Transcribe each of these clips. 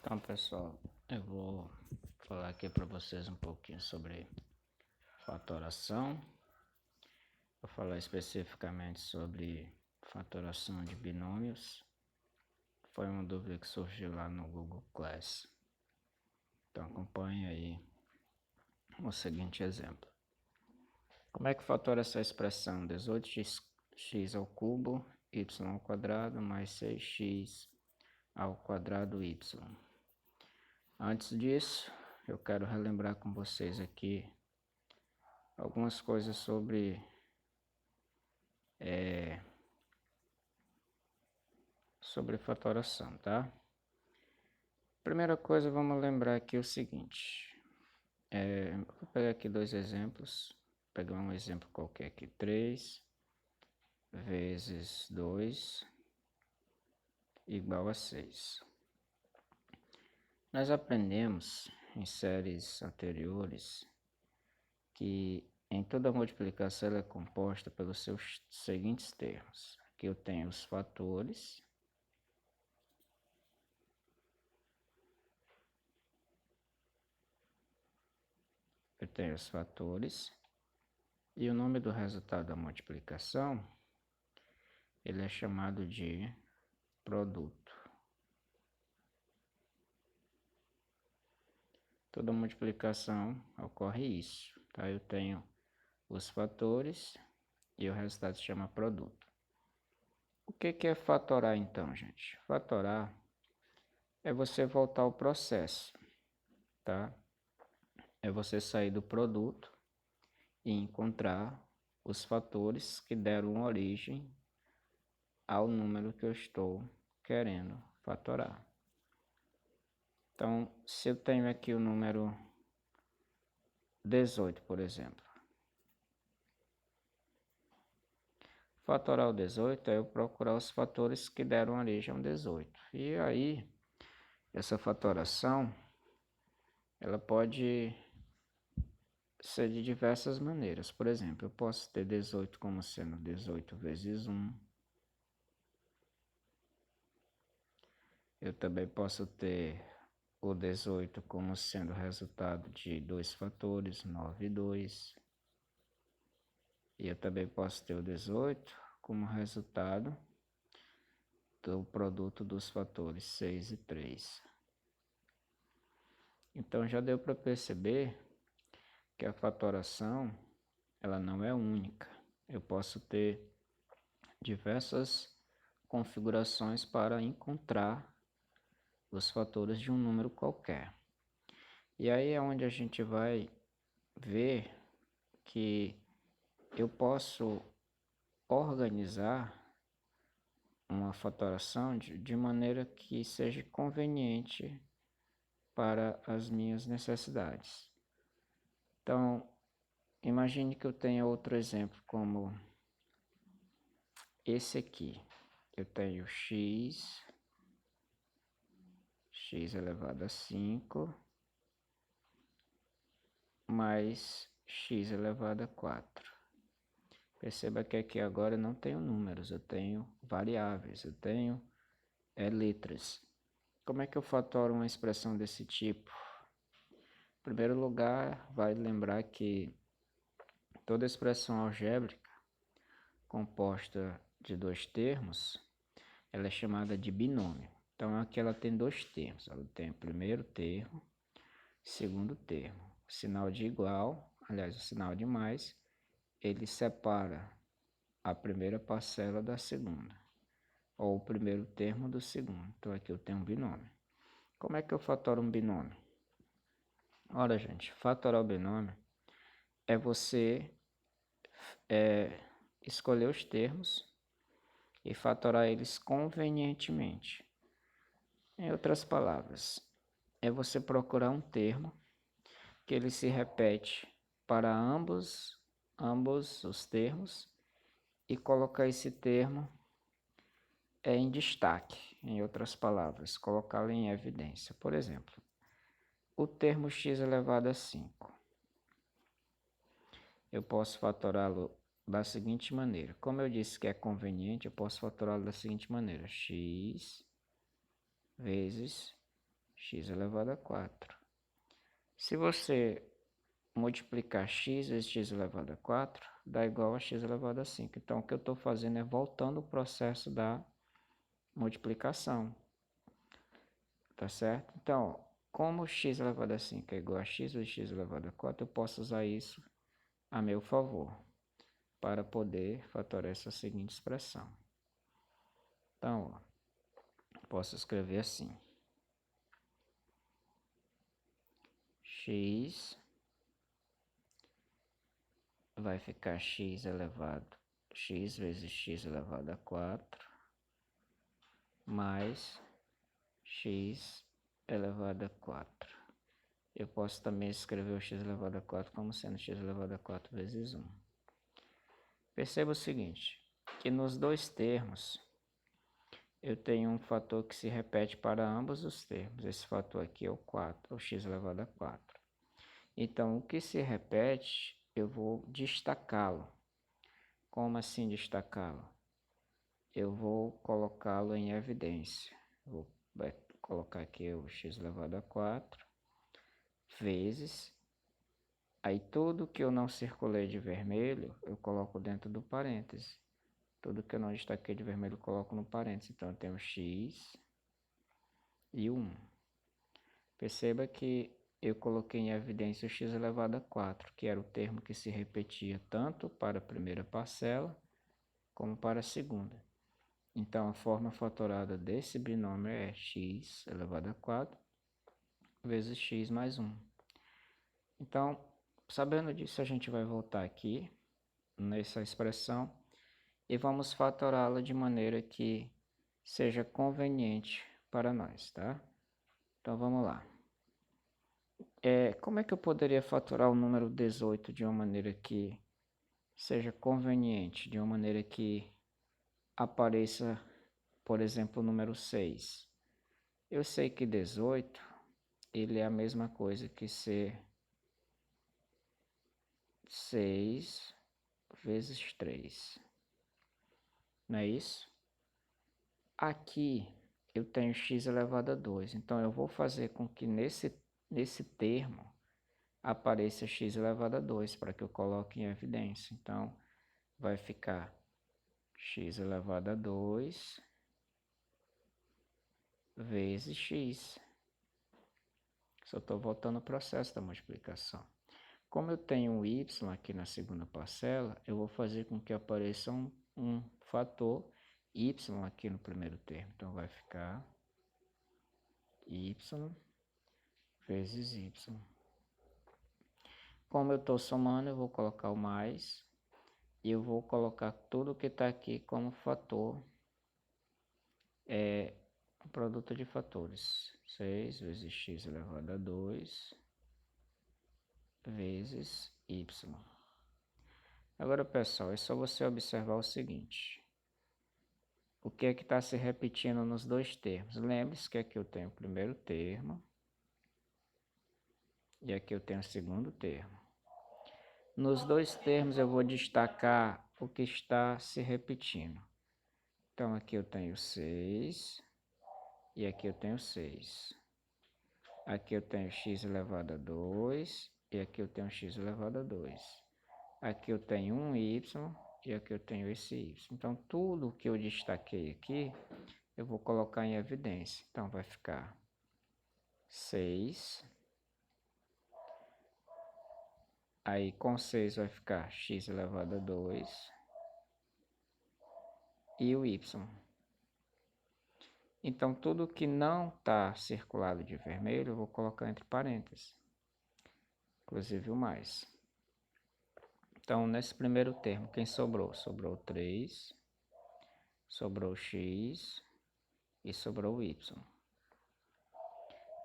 Então, pessoal, eu vou falar aqui para vocês um pouquinho sobre fatoração. Vou falar especificamente sobre fatoração de binômios. Foi uma dúvida que surgiu lá no Google Class. Então, acompanhe aí o seguinte exemplo. Como é que fatora essa expressão? 18x ao cubo, y ao quadrado, mais 6x ao quadrado y. Antes disso, eu quero relembrar com vocês aqui algumas coisas sobre fatoração, tá? Primeira coisa, vamos lembrar aqui o seguinte. Vou pegar aqui dois exemplos. Vou pegar um exemplo qualquer aqui. 3 vezes 2 igual a 6. Nós aprendemos em séries anteriores que em toda multiplicação ela é composta pelos seus seguintes termos. Aqui eu tenho os fatores. Eu tenho os fatores. E o nome do resultado da multiplicação, ele é chamado de produto. Toda multiplicação ocorre isso, tá? Eu tenho os fatores e o resultado se chama produto. O que é fatorar então, gente? Fatorar é você voltar ao processo, tá? É você sair do produto e encontrar os fatores que deram origem ao número que eu estou querendo fatorar. Então, se eu tenho aqui o número 18, por exemplo. Fatorar o 18 é eu procurar os fatores que deram origem ao 18. E aí, essa fatoração, ela pode ser de diversas maneiras. Por exemplo, eu posso ter 18 como sendo 18 vezes 1. Eu também posso ter o 18 como sendo resultado de dois fatores, 9 e 2. E eu também posso ter o 18 como resultado do produto dos fatores 6 e 3. Então já deu para perceber que a fatoração ela não é única. Eu posso ter diversas configurações para encontrar os fatores de um número qualquer. E aí é onde a gente vai ver que eu posso organizar uma fatoração de maneira que seja conveniente para as minhas necessidades. Então, imagine que eu tenha outro exemplo como esse aqui. Eu tenho x elevado a 5 mais x elevado a 4. Perceba que aqui agora eu não tenho números, eu tenho variáveis, eu tenho letras. Como é que eu fatoro uma expressão desse tipo? Em primeiro lugar, vale lembrar que toda expressão algébrica composta de dois termos, ela é chamada de binômio. Então aqui ela tem dois termos, ela tem o primeiro termo, segundo termo. O sinal de igual, aliás, o sinal de mais, ele separa a primeira parcela da segunda, ou o primeiro termo do segundo. Então aqui eu tenho um binômio. Como é que eu fatoro um binômio? Ora, gente, fatorar o binômio é você escolher os termos e fatorar eles convenientemente. Em outras palavras, é você procurar um termo que ele se repete para ambos os termos e colocar esse termo em destaque, em outras palavras, colocá-lo em evidência. Por exemplo, o termo x elevado a 5. Eu posso fatorá-lo da seguinte maneira. Como eu disse que é conveniente, eu posso fatorá-lo da seguinte maneira. X vezes x elevado a 4. Se você multiplicar x vezes x elevado a 4, dá igual a x elevado a 5. Então, o que eu estou fazendo é voltando o processo da multiplicação. Tá certo? Então, como x elevado a 5 é igual a x vezes x elevado a 4, eu posso usar isso a meu favor para poder fatorar essa seguinte expressão. Então, ó, posso escrever assim: x vai ficar x vezes x elevado a 4 mais x elevado a 4. Eu posso também escrever o x elevado a 4 como sendo x elevado a 4 vezes 1. Perceba o seguinte, que nos dois termos eu tenho um fator que se repete para ambos os termos. Esse fator aqui é o 4, o x elevado a 4. Então, o que se repete, eu vou destacá-lo. Como assim destacá-lo? Eu vou colocá-lo em evidência. Vou colocar aqui o x elevado a 4 vezes. Aí tudo que eu não circulei de vermelho, eu coloco dentro do parêntese. Tudo que eu não destaquei de vermelho, eu coloco no parêntese. Então, eu tenho x e 1. Perceba que eu coloquei em evidência o x elevado a 4, que era o termo que se repetia tanto para a primeira parcela como para a segunda. Então, a forma fatorada desse binômio é x elevado a 4 vezes x mais 1. Então, sabendo disso, a gente vai voltar aqui nessa expressão e vamos fatorá-la de maneira que seja conveniente para nós, tá? Então, vamos lá. Como é que eu poderia fatorar o número 18 de uma maneira que seja conveniente, de uma maneira que apareça, por exemplo, o número 6? Eu sei que 18, ele é a mesma coisa que ser 6 vezes 3, não é isso? Aqui eu tenho x elevado a 2, então eu vou fazer com que nesse termo apareça x elevado a 2 para que eu coloque em evidência. Então, vai ficar x elevado a 2 vezes x. Só estou voltando ao processo da multiplicação. Como eu tenho um y aqui na segunda parcela, eu vou fazer com que apareça um fator y aqui no primeiro termo. Então, vai ficar y vezes y. Como eu estou somando, eu vou colocar o mais e eu vou colocar tudo que está aqui como fator, o produto de fatores. 6 vezes x elevado a 2 vezes y. Agora, pessoal, é só você observar o seguinte. O que é que está se repetindo nos dois termos? Lembre-se que aqui eu tenho o primeiro termo e aqui eu tenho o segundo termo. Nos dois termos eu vou destacar o que está se repetindo. Então, aqui eu tenho 6 e aqui eu tenho 6. Aqui eu tenho x elevado a 2 e aqui eu tenho x elevado a 2. Aqui eu tenho um y e aqui eu tenho esse y. Então, tudo que eu destaquei aqui, eu vou colocar em evidência. Então, vai ficar 6. Aí, com 6 vai ficar x elevado a 2 e o y. Então, tudo que não está circulado de vermelho, eu vou colocar entre parênteses. Inclusive o mais. Então, nesse primeiro termo, quem sobrou? Sobrou 3, sobrou x e sobrou y.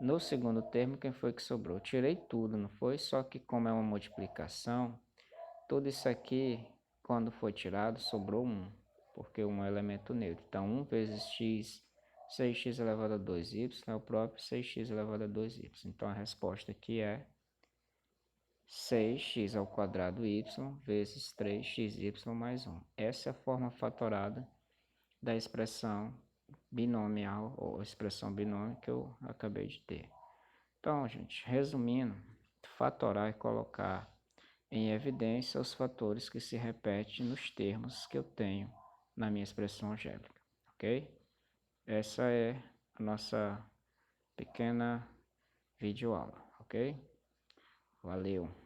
No segundo termo, quem foi que sobrou? Eu tirei tudo, não foi? Só que como é uma multiplicação, tudo isso aqui, quando foi tirado, sobrou 1, porque 1 é um elemento neutro. Então, 1 vezes x, 6x elevado a 2y, é o próprio 6x elevado a 2y. Então, a resposta aqui é 6x ao quadrado y vezes 3xy mais 1. Essa é a forma fatorada da expressão binomial ou expressão binômia que eu acabei de ter. Então, gente, resumindo, fatorar é colocar em evidência os fatores que se repetem nos termos que eu tenho na minha expressão algébrica, ok? Essa é a nossa pequena videoaula, ok? Valeu!